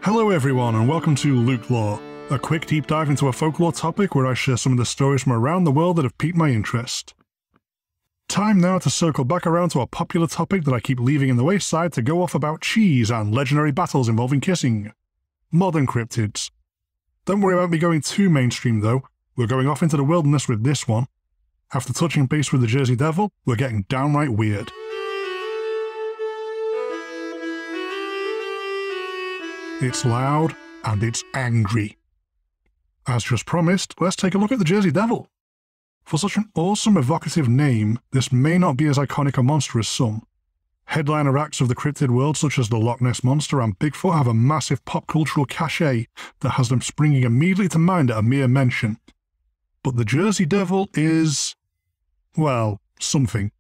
Hello everyone and welcome to LukeLore, a quick deep dive into a folklore topic where I share some of the stories from around the world that have piqued my interest. Time now to circle back around to a popular topic that I keep leaving in the wayside to go off about cheese and legendary battles involving kissing. Modern cryptids. Don't worry about me going too mainstream though, we're going off into the wilderness with this one. After touching base with the Jersey Devil, we're getting downright weird. It's loud, and it's angry. As just promised, let's take a look at the Jersey Devil. For such an awesome, evocative name, this may not be as iconic a monster as some. Headliner acts of the cryptid world such as the Loch Ness Monster and Bigfoot have a massive pop cultural cachet that has them springing immediately to mind at a mere mention. But the Jersey Devil is, well, something.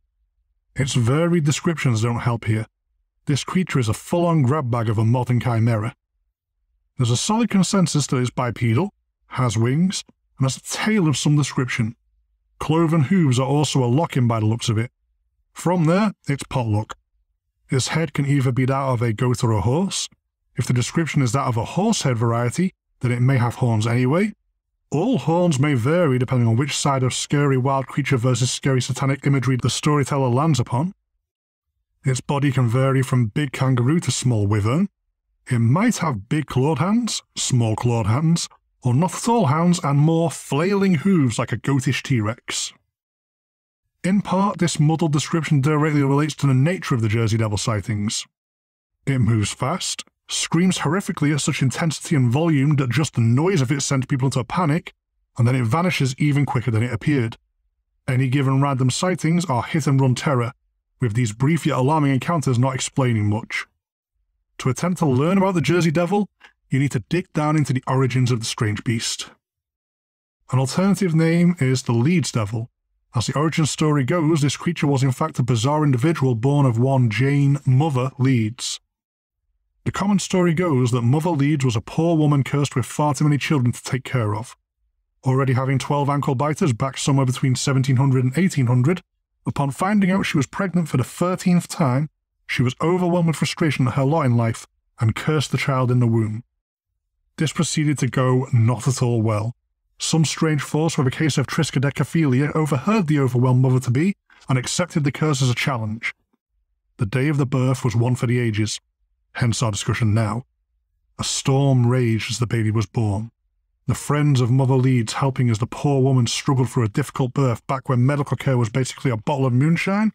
Its varied descriptions don't help here. This creature is a full-on grab bag of a modern chimera. There's a solid consensus that it's bipedal, has wings, and has a tail of some description. Cloven hooves are also a lock-in by the looks of it. From there, it's potluck. Its head can either be that of a goat or a horse. If the description is that of a horse head variety, then it may have horns anyway. All horns may vary depending on which side of scary wild creature versus scary satanic imagery the storyteller lands upon. Its body can vary from big kangaroo to small wyvern. It might have big clawed hands, small clawed hands, or not at all hands and more flailing hooves like a goatish T-Rex. In part, this muddled description directly relates to the nature of the Jersey Devil sightings. It moves fast, screams horrifically at such intensity and volume that just the noise of it sends people into a panic, and then it vanishes even quicker than it appeared. Any given random sightings are hit-and-run terror, with these brief yet alarming encounters not explaining much. To attempt to learn about the Jersey Devil, you need to dig down into the origins of the strange beast. An alternative name is the Leeds Devil. As the origin story goes, this creature was in fact a bizarre individual born of one Jane Mother Leeds. The common story goes that Mother Leeds was a poor woman cursed with far too many children to take care of. Already having 12 ankle biters back somewhere between 1700 and 1800, upon finding out she was pregnant for the 13th time, she was overwhelmed with frustration at her lot in life and cursed the child in the womb. This proceeded to go not at all well. Some strange force with a case of triskaidekaphilia overheard the overwhelmed mother-to-be and accepted the curse as a challenge. The day of the birth was one for the ages, hence our discussion now. A storm raged as the baby was born. The friends of Mother Leeds helping as the poor woman struggled through a difficult birth back when medical care was basically a bottle of moonshine,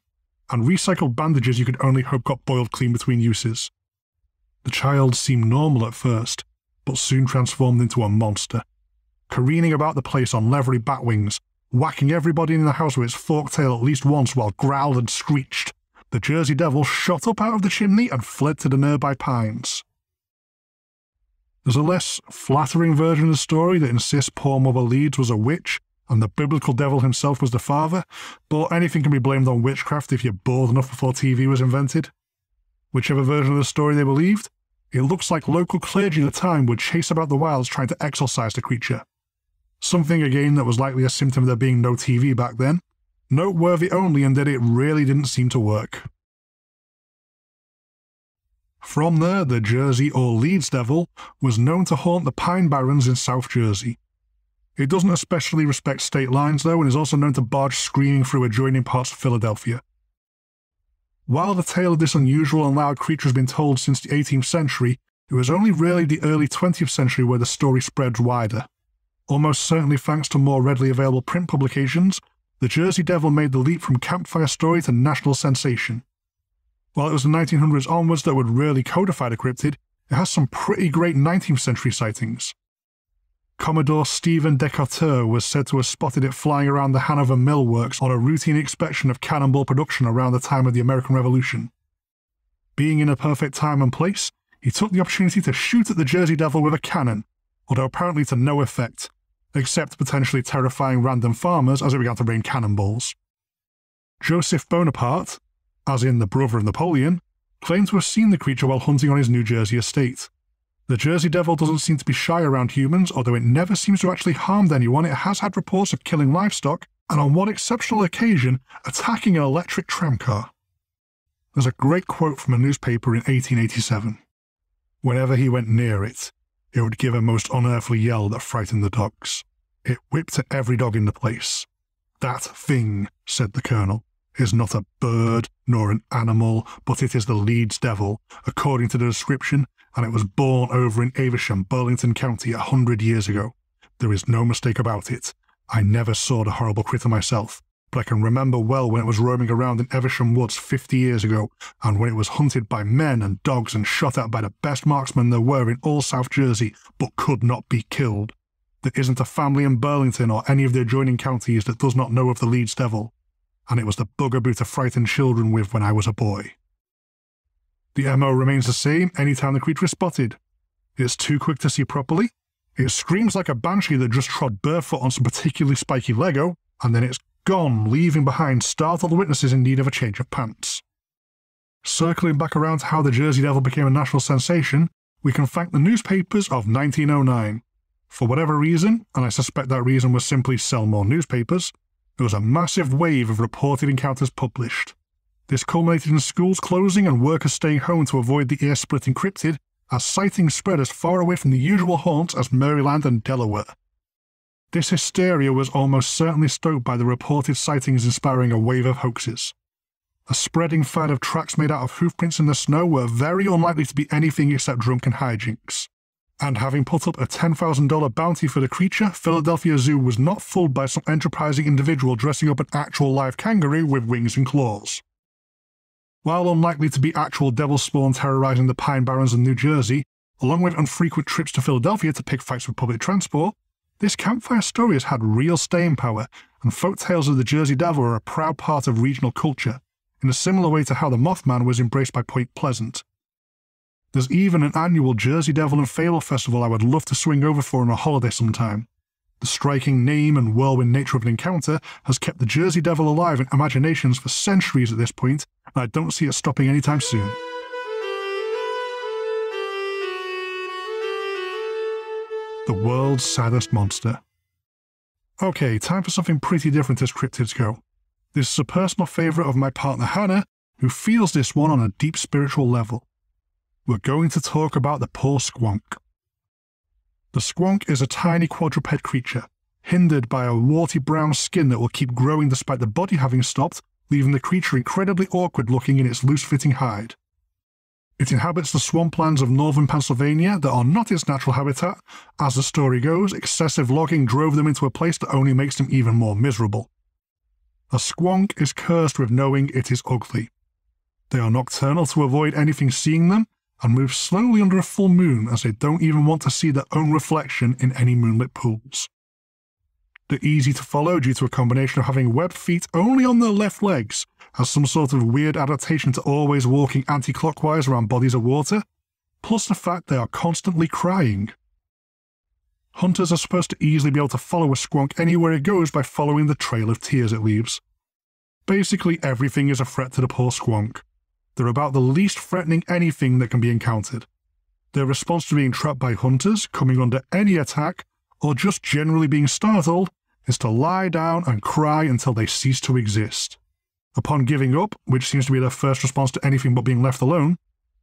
and recycled bandages you could only hope got boiled clean between uses. The child seemed normal at first, but soon transformed into a monster. Careening about the place on leathery bat wings, whacking everybody in the house with its forked tail at least once while growled and screeched, the Jersey Devil shot up out of the chimney and fled to the nearby pines. There's a less flattering version of the story that insists poor Mother Leeds was a witch and the biblical devil himself was the father, but anything can be blamed on witchcraft if you're bored enough before TV was invented. Whichever version of the story they believed, it looks like local clergy at the time would chase about the wilds trying to exorcise the creature. Something again that was likely a symptom of there being no TV back then, noteworthy only in that it really didn't seem to work. From there, the Jersey or Leeds Devil was known to haunt the Pine Barrens in South Jersey. It doesn't especially respect state lines though, and is also known to barge screaming through adjoining parts of Philadelphia. While the tale of this unusual and loud creature has been told since the 18th century, it was only really the early 20th century where the story spreads wider. Almost certainly thanks to more readily available print publications, the Jersey Devil made the leap from campfire story to national sensation. While it was the 1900s onwards that would really codify the cryptid, it has some pretty great 19th century sightings. Commodore Stephen Decatur was said to have spotted it flying around the Hanover Mill Works on a routine inspection of cannonball production around the time of the American Revolution. Being in a perfect time and place, he took the opportunity to shoot at the Jersey Devil with a cannon, although apparently to no effect, except potentially terrifying random farmers as it began to rain cannonballs. Joseph Bonaparte, as in the brother of Napoleon, claimed to have seen the creature while hunting on his New Jersey estate. The Jersey Devil doesn't seem to be shy around humans, although it never seems to have actually harmed anyone. It has had reports of killing livestock, and on one exceptional occasion, attacking an electric tramcar. There's a great quote from a newspaper in 1887. Whenever he went near it, it would give a most unearthly yell that frightened the dogs. It whipped at every dog in the place. "That thing," said the colonel, "is not a bird nor an animal, but it is the Leeds Devil, according to the description, and it was born over in Avisham, Burlington County 100 years ago. There is no mistake about it. I never saw the horrible critter myself, but I can remember well when it was roaming around in Evesham woods 50 years ago, and when it was hunted by men and dogs and shot at by the best marksmen there were in all South Jersey, but could not be killed. There isn't a family in Burlington or any of the adjoining counties that does not know of the Leeds Devil, and it was the bugaboo to frighten children with when I was a boy." The MO remains the same anytime the creature is spotted. It's too quick to see properly, it screams like a banshee that just trod barefoot on some particularly spiky Lego, and then it's gone, leaving behind startled witnesses in need of a change of pants. Circling back around to how the Jersey Devil became a national sensation, we can thank the newspapers of 1909. For whatever reason, and I suspect that reason was simply sell more newspapers, there was a massive wave of reported encounters published. This culminated in schools closing and workers staying home to avoid the ear-splitting cryptid, as sightings spread as far away from the usual haunts as Maryland and Delaware. This hysteria was almost certainly stoked by the reported sightings inspiring a wave of hoaxes. A spreading fad of tracks made out of hoofprints in the snow were very unlikely to be anything except drunken hijinks. And having put up a $10,000 bounty for the creature, Philadelphia Zoo was not fooled by some enterprising individual dressing up an actual live kangaroo with wings and claws. While unlikely to be actual devil spawn terrorizing the Pine Barrens of New Jersey, along with infrequent trips to Philadelphia to pick fights with public transport, this campfire story has had real staying power, and folk tales of the Jersey Devil are a proud part of regional culture, in a similar way to how the Mothman was embraced by Point Pleasant. There's even an annual Jersey Devil and Fable Festival I would love to swing over for on a holiday sometime. The striking name and whirlwind nature of an encounter has kept the Jersey Devil alive in imaginations for centuries at this point, and I don't see it stopping anytime soon. The world's saddest monster. Okay, time for something pretty different as cryptids go. This is a personal favourite of my partner Hannah, who feels this one on a deep spiritual level. We're going to talk about the Poor Squonk. The squonk is a tiny quadruped creature, hindered by a warty brown skin that will keep growing despite the body having stopped, leaving the creature incredibly awkward looking in its loose-fitting hide. It inhabits the swamplands of northern Pennsylvania that are not its natural habitat. As the story goes, excessive logging drove them into a place that only makes them even more miserable. A squonk is cursed with knowing it is ugly. They are nocturnal to avoid anything seeing them, and move slowly under a full moon as they don't even want to see their own reflection in any moonlit pools. They're easy to follow due to a combination of having webbed feet only on their left legs, as some sort of weird adaptation to always walking anti-clockwise around bodies of water, plus the fact they are constantly crying. Hunters are supposed to easily be able to follow a squonk anywhere it goes by following the trail of tears it leaves. Basically everything is a threat to the Poor Squonk. They're about the least threatening anything that can be encountered. Their response to being trapped by hunters, coming under any attack, or just generally being startled, is to lie down and cry until they cease to exist. Upon giving up, which seems to be their first response to anything but being left alone,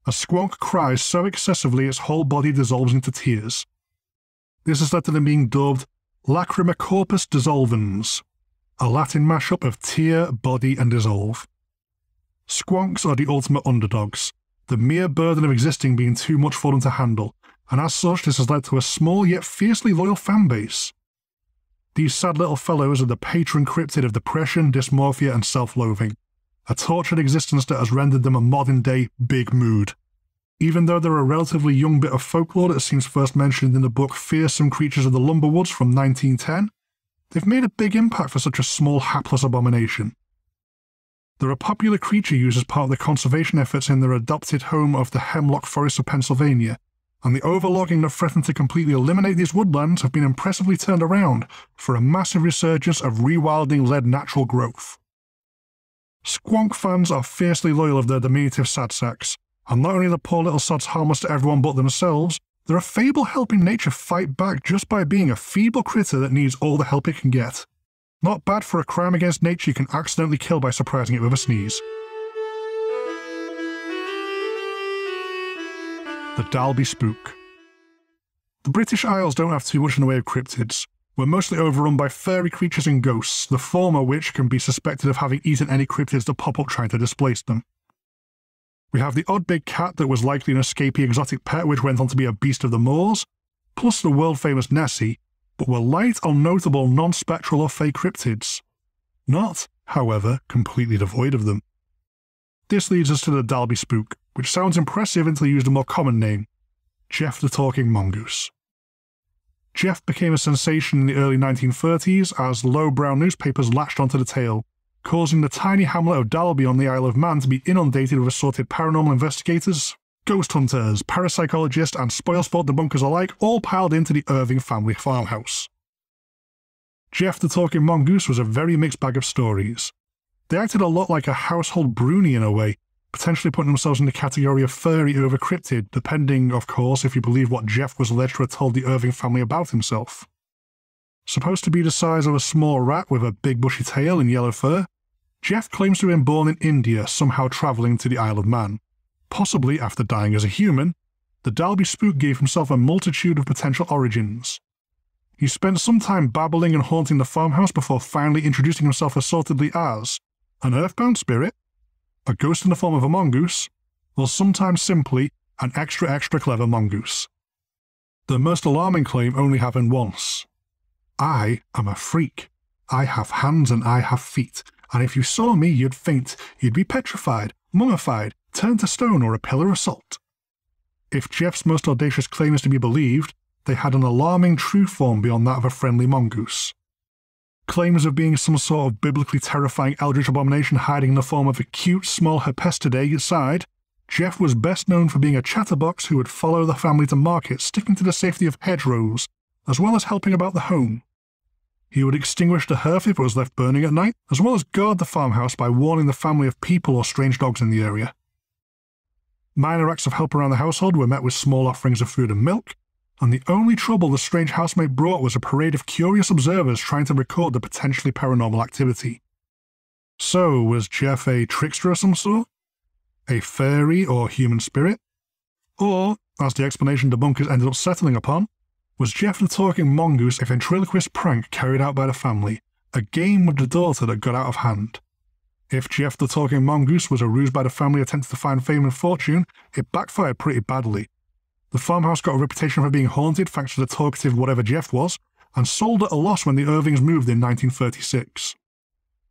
a squonk cries so excessively its whole body dissolves into tears. This has led to them being dubbed Lacrima Corpus Dissolvens, a Latin mashup of tear, body, and dissolve. Squonks are the ultimate underdogs, the mere burden of existing being too much for them to handle, and as such this has led to a small yet fiercely loyal fanbase. These sad little fellows are the patron cryptid of depression, dysmorphia, and self-loathing, a tortured existence that has rendered them a modern-day big mood. Even though they're a relatively young bit of folklore that seems first mentioned in the book Fearsome Creatures of the Lumberwoods from 1910, they've made a big impact for such a small, hapless abomination. They're a popular creature used as part of the conservation efforts in their adopted home of the hemlock forests of Pennsylvania, and the overlogging that threatened to completely eliminate these woodlands have been impressively turned around for a massive resurgence of rewilding-led natural growth. Squonk fans are fiercely loyal of their diminutive sad sacks, and not only are the poor little sods harmless to everyone but themselves, they're a fable helping nature fight back just by being a feeble critter that needs all the help it can get. Not bad for a crime against nature you can accidentally kill by surprising it with a sneeze. the Dalby Spook. The British Isles don't have too much in the way of cryptids. We're mostly overrun by furry creatures and ghosts, the former which can be suspected of having eaten any cryptids that pop up trying to displace them. We have the odd big cat that was likely an escapee exotic pet which went on to be a beast of the moors, plus the world-famous Nessie, but were light on notable non-spectral or fey cryptids. Not, however, completely devoid of them. This leads us to the Dalby Spook, which sounds impressive until you use the more common name, Jeff the Talking Mongoose. Jeff became a sensation in the early 1930s as low-brow newspapers latched onto the tale, causing the tiny hamlet of Dalby on the Isle of Man to be inundated with assorted paranormal investigators, ghost hunters, parapsychologists and spoilsport debunkers alike all piled into the Irving family farmhouse. Jeff the Talking Mongoose was a very mixed bag of stories. They acted a lot like a household broonie in a way, potentially putting themselves in the category of furry over cryptid, depending, of course, if you believe what Jeff was alleged to have told the Irving family about himself. Supposed to be the size of a small rat with a big bushy tail and yellow fur, Jeff claims to have been born in India, somehow travelling to the Isle of Man. Possibly after dying as a human, the Dalby Spook gave himself a multitude of potential origins. He spent some time babbling and haunting the farmhouse before finally introducing himself assortedly as an earthbound spirit, a ghost in the form of a mongoose, or sometimes simply an extra clever mongoose. The most alarming claim only happened once. I am a freak. I have hands and I have feet, and if you saw me you'd faint, you'd be petrified, mummified, turned to stone or a pillar of salt. If Jeff's most audacious claim is to be believed, they had an alarming true form beyond that of a friendly mongoose. Claims of being some sort of biblically terrifying eldritch abomination hiding in the form of a cute small herpestidae aside, Jeff was best known for being a chatterbox who would follow the family to market, sticking to the safety of hedgerows, as well as helping about the home. He would extinguish the hearth if it was left burning at night, as well as guard the farmhouse by warning the family of people or strange dogs in the area. Minor acts of help around the household were met with small offerings of food and milk, and the only trouble the strange housemate brought was a parade of curious observers trying to record the potentially paranormal activity. So, was Jeff a trickster of some sort? A fairy or human spirit? Or, as the explanation debunkers ended up settling upon, was Jeff the Talking Mongoose a ventriloquist prank carried out by the family, a game with the daughter that got out of hand? If Jeff the Talking Mongoose was a ruse by the family attempting to find fame and fortune, it backfired pretty badly. The farmhouse got a reputation for being haunted thanks to the talkative whatever Jeff was, and sold at a loss when the Irvings moved in 1936.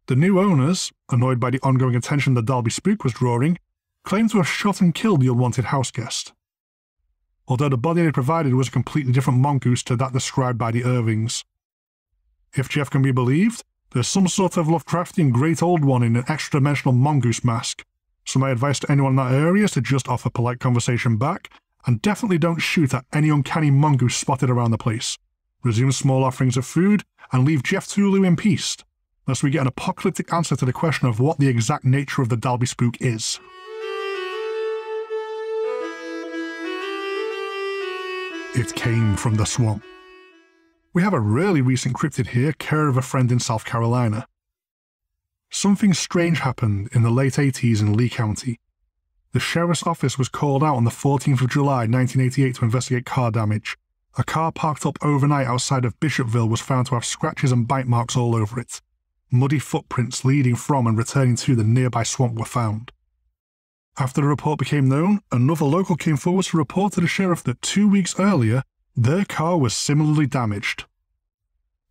The new owners, annoyed by the ongoing attention the Dalby Spook was drawing, claimed to have shot and killed the unwanted houseguest. Although the body they provided was a completely different mongoose to that described by the Irvings. If Jeff can be believed, there's some sort of Lovecraftian great old one in an extra-dimensional mongoose mask, so my advice to anyone in that area is to just offer polite conversation back, and definitely don't shoot at any uncanny mongoose spotted around the place. Resume small offerings of food, and leave Jeff Tulu in peace, lest we get an apocalyptic answer to the question of what the exact nature of the Dalby Spook is. It came from the swamp. We have a really recent cryptid here, care of a friend in South Carolina. Something strange happened in the late 80s in Lee County. The sheriff's office was called out on the 14th of July 1988 to investigate car damage. A car parked up overnight outside of Bishopville was found to have scratches and bite marks all over it. Muddy footprints leading from and returning to the nearby swamp were found. After the report became known, another local came forward to report to the sheriff that 2 weeks earlier, their car was similarly damaged.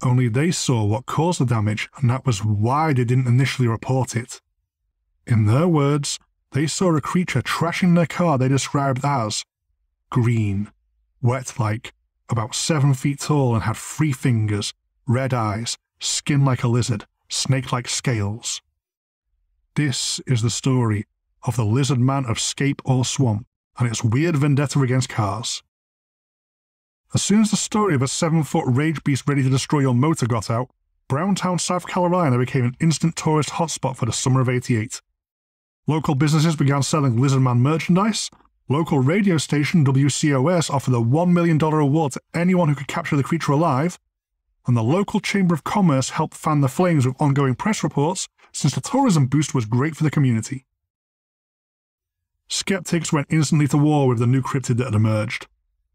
Only they saw what caused the damage, and that was why they didn't initially report it. In their words, they saw a creature trashing their car they described as green, wet-like, about 7 feet tall and had 3 fingers, red eyes, skin like a lizard, snake-like scales. This is the story of the lizard man of Scape or Swamp and its weird vendetta against cars. As soon as the story of a 7-foot rage beast ready to destroy your motor got out, Browntown, South Carolina became an instant tourist hotspot for the summer of '88. Local businesses began selling Lizardman merchandise, local radio station WCOS offered a $1 million award to anyone who could capture the creature alive, and the local Chamber of Commerce helped fan the flames with ongoing press reports since the tourism boost was great for the community. Skeptics went instantly to war with the new cryptid that had emerged.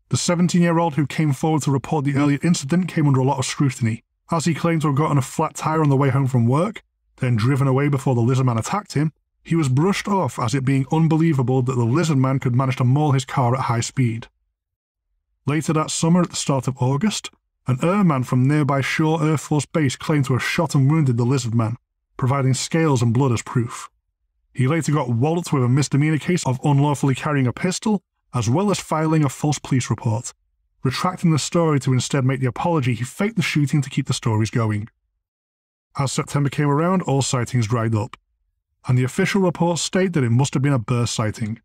The 17-year-old who came forward to report the earlier incident came under a lot of scrutiny, as he claimed to have gotten a flat tire on the way home from work, then driven away before the lizard man attacked him. He was brushed off as it being unbelievable that the lizard man could manage to maul his car at high speed. Later that summer, at the start of August, an airman from nearby Shaw Air Force Base claimed to have shot and wounded the lizard man, providing scales and blood as proof. He later got walloped with a misdemeanor case of unlawfully carrying a pistol, as well as filing a false police report, retracting the story to instead make the apology he faked the shooting to keep the stories going. As September came around, all sightings dried up, and the official reports state that it must have been a bear sighting.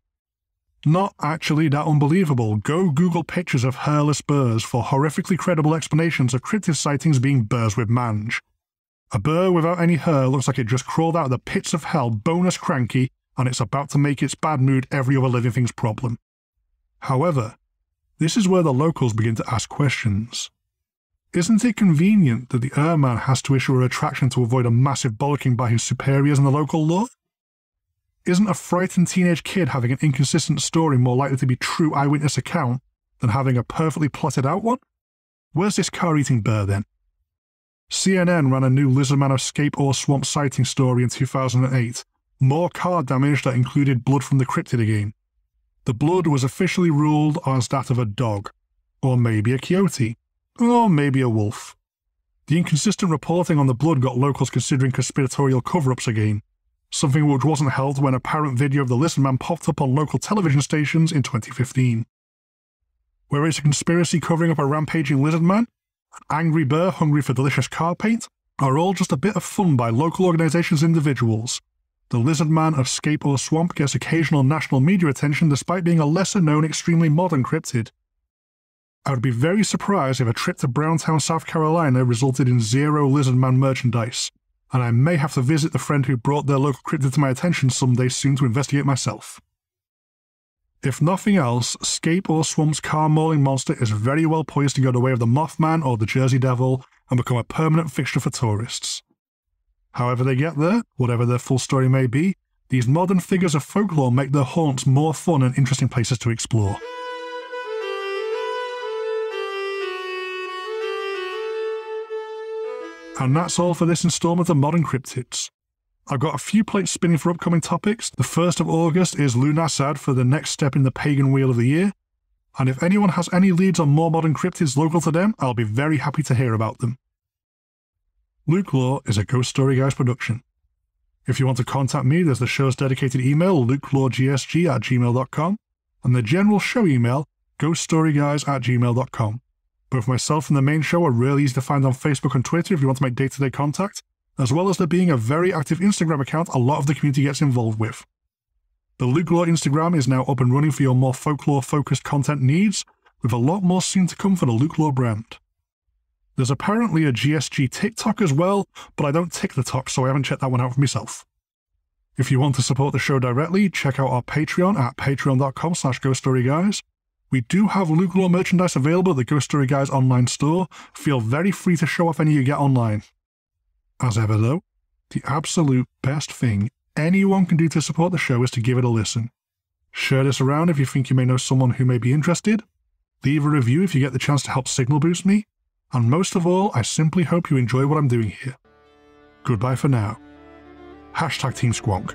Not actually that unbelievable. Go Google pictures of hairless bears for horrifically credible explanations of cryptid sightings being bears with mange. A bear without any hair looks like it just crawled out of the pits of hell bonus cranky, and it's about to make its bad mood every other living thing's problem. However, this is where the locals begin to ask questions. Isn't it convenient that the airman has to issue a retraction to avoid a massive bollocking by his superiors in the local law? Isn't a frightened teenage kid having an inconsistent story more likely to be true eyewitness account than having a perfectly plotted out one? Where's this car-eating bear then? CNN ran a new lizardman of Scape or swamp sighting story in 2008, more car damage that included blood from the cryptid again. The blood was officially ruled as that of a dog, or maybe a coyote, or maybe a wolf. The inconsistent reporting on the blood got locals considering conspiratorial cover-ups again, something which wasn't held when apparent video of the lizard man popped up on local television stations in 2015. Where it's a conspiracy covering up a rampaging lizard man, an angry bear hungry for delicious car paint, are all just a bit of fun by local organizations and individuals. The lizard man of Scape or Swamp gets occasional national media attention despite being a lesser-known, extremely modern cryptid. I would be very surprised if a trip to Browntown, South Carolina resulted in 0 lizard man merchandise, and I may have to visit the friend who brought their local cryptid to my attention someday soon to investigate myself. If nothing else, Scape or Swamp's car-mauling monster is very well poised to go the way of the Mothman or the Jersey Devil and become a permanent fixture for tourists. However they get there, whatever their full story may be, these modern figures of folklore make their haunts more fun and interesting places to explore. And that's all for this installment of Modern Cryptids. I've got a few plates spinning for upcoming topics. The 1st of August is Lunarsad for the next step in the pagan wheel of the year, and if anyone has any leads on more modern cryptids local to them, I'll be very happy to hear about them. LukeLore is a Ghost Story Guys production. If you want to contact me, there's the show's dedicated email, lukeloregsg@gmail.com, and the general show email, ghoststoryguys@gmail.com. Both myself and the main show are really easy to find on Facebook and Twitter if you want to make day-to-day contact, as well as there being a very active Instagram account a lot of the community gets involved with. The LukeLore Instagram is now up and running for your more folklore-focused content needs, with a lot more soon to come for the LukeLore brand. There's apparently a GSG TikTok as well, but I don't tick the talk, so I haven't checked that one out for myself. If you want to support the show directly, check out our Patreon at patreon.com/ghoststoryguys. We do have LukeLore merchandise available at the Ghost Story Guys online store. Feel very free to show off any you get online. As ever though, the absolute best thing anyone can do to support the show is to give it a listen. Share this around if you think you may know someone who may be interested. Leave a review if you get the chance to help signal boost me. And most of all, I simply hope you enjoy what I'm doing here. Goodbye for now. #Team Squonk.